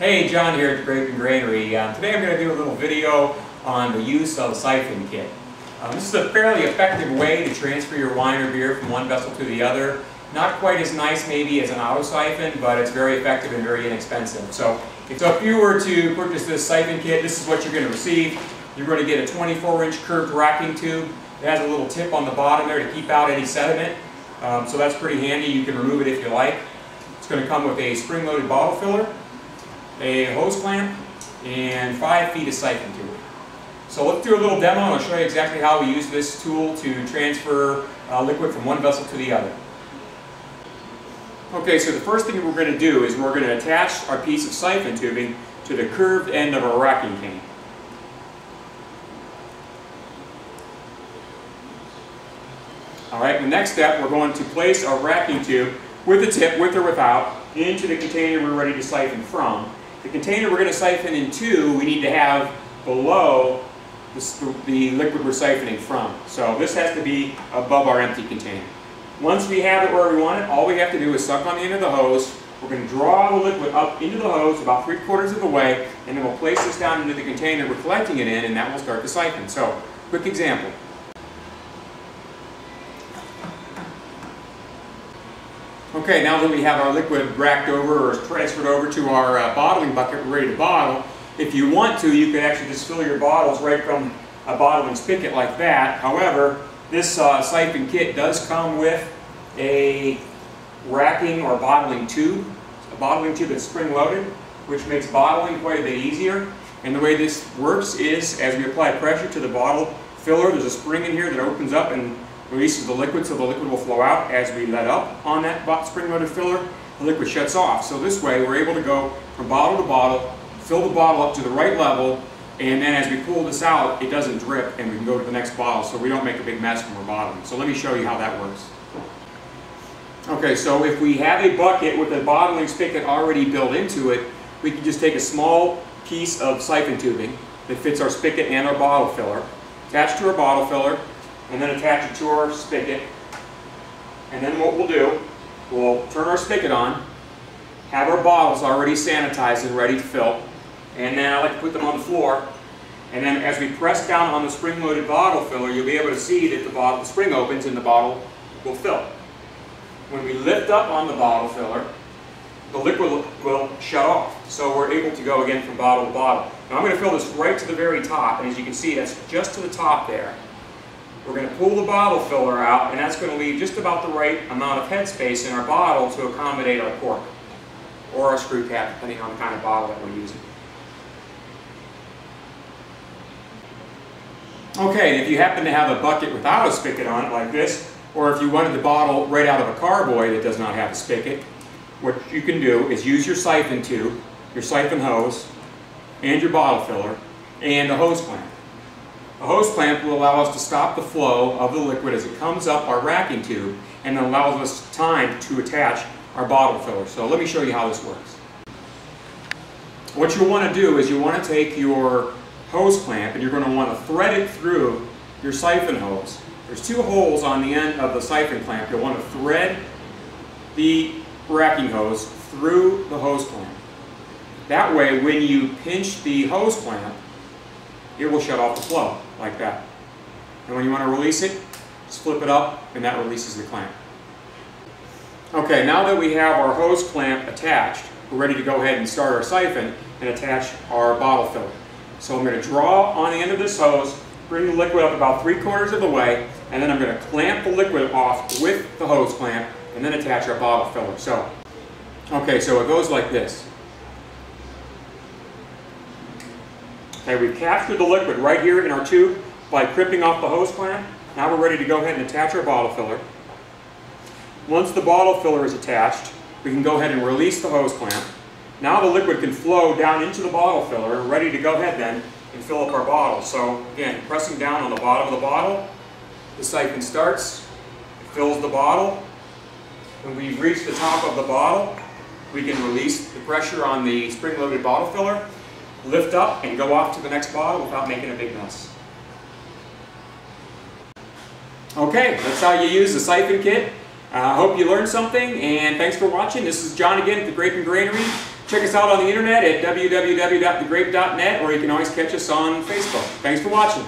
Hey, John here at Grape and Granary. Today I'm going to do a little video on the use of a siphon kit. This is a fairly effective way to transfer your wine or beer from one vessel to the other. Not quite as nice maybe as an auto siphon, but it's very effective and very inexpensive. So if you were to purchase this siphon kit, this is what you're going to receive. You're going to get a 24-inch curved racking tube. It has a little tip on the bottom there to keep out any sediment. So that's pretty handy. You can remove it if you like. It's going to come with a spring-loaded bottle filler, a hose clamp, and 5 feet of siphon tube. So let's do a little demo and I'll show you exactly how we use this tool to transfer liquid from one vessel to the other. Okay, so the first thing we're going to do is we're going to attach our piece of siphon tubing to the curved end of our racking cane. Alright, the next step, we're going to place our racking tube with the tip, with or without, into the container we're ready to siphon from. The container we're going to siphon into, we need to have below the liquid we're siphoning from. So this has to be above our empty container. Once we have it where we want it, all we have to do is suck on the end of the hose. We're going to draw the liquid up into the hose about 3/4 of the way, and then we'll place this down into the container we're collecting it in, and that will start the siphon. So, quick example. Okay, now that we have our liquid racked over or transferred over to our bottling bucket, we're ready to bottle. If you want to, you could actually just fill your bottles right from a bottling spigot like that. However, this siphon kit does come with a racking or bottling tube, a bottling tube that's spring-loaded, which makes bottling quite a bit easier. And the way this works is, as we apply pressure to the bottle filler, there's a spring in here that opens up and releases the liquid, so the liquid will flow out. As we let up on that spring-loaded filler, the liquid shuts off. So this way we're able to go from bottle to bottle, fill the bottle up to the right level, and then as we pull this out, it doesn't drip and we can go to the next bottle so we don't make a big mess when we're bottling. So let me show you how that works. Okay, so if we have a bucket with a bottling spigot already built into it, we can just take a small piece of siphon tubing that fits our spigot and our bottle filler, attach to our bottle filler, and then attach it to our spigot. And then what we'll do, we'll turn our spigot on, have our bottles already sanitized and ready to fill, and then I like to put them on the floor, and then as we press down on the spring-loaded bottle filler, you'll be able to see that the spring opens and the bottle will fill. When we lift up on the bottle filler, the liquid will shut off, so we're able to go again from bottle to bottle. Now I'm going to fill this right to the very top, and as you can see, that's just to the top there. We're going to pull the bottle filler out, and that's going to leave just about the right amount of headspace in our bottle to accommodate our cork or our screw cap, depending on the kind of bottle that we're using. Okay, and if you happen to have a bucket without a spigot on it like this, or if you wanted the bottle right out of a carboy that does not have a spigot, what you can do is use your siphon tube, your siphon hose, and your bottle filler, and a hose clamp. A hose clamp will allow us to stop the flow of the liquid as it comes up our racking tube, and then allows us time to attach our bottle filler. So let me show you how this works. What you'll want to do is you want to take your hose clamp and you're going to want to thread it through your siphon hose. There's 2 holes on the end of the siphon clamp. You'll want to thread the racking hose through the hose clamp. That way, when you pinch the hose clamp, it will shut off the flow, like that. And when you want to release it, just flip it up and that releases the clamp. Okay, now that we have our hose clamp attached, we're ready to go ahead and start our siphon and attach our bottle filler. So I'm going to draw on the end of this hose, bring the liquid up about 3/4 of the way, and then I'm going to clamp the liquid off with the hose clamp and then attach our bottle filler. So, okay, so it goes like this. Okay, we've captured the liquid right here in our tube by crimping off the hose clamp. Now we're ready to go ahead and attach our bottle filler. Once the bottle filler is attached, we can go ahead and release the hose clamp. Now the liquid can flow down into the bottle filler, ready to go ahead then and fill up our bottle. So again, pressing down on the bottom of the bottle, the siphon starts, fills the bottle. When we've reached the top of the bottle, we can release the pressure on the spring-loaded bottle filler, lift up and go off to the next bottle without making a big mess. Okay, that's how you use the siphon kit. I hope you learned something, and thanks for watching. This is John again at the Grape and Granary. Check us out on the internet at www.thegrape.net, or you can always catch us on Facebook. Thanks for watching.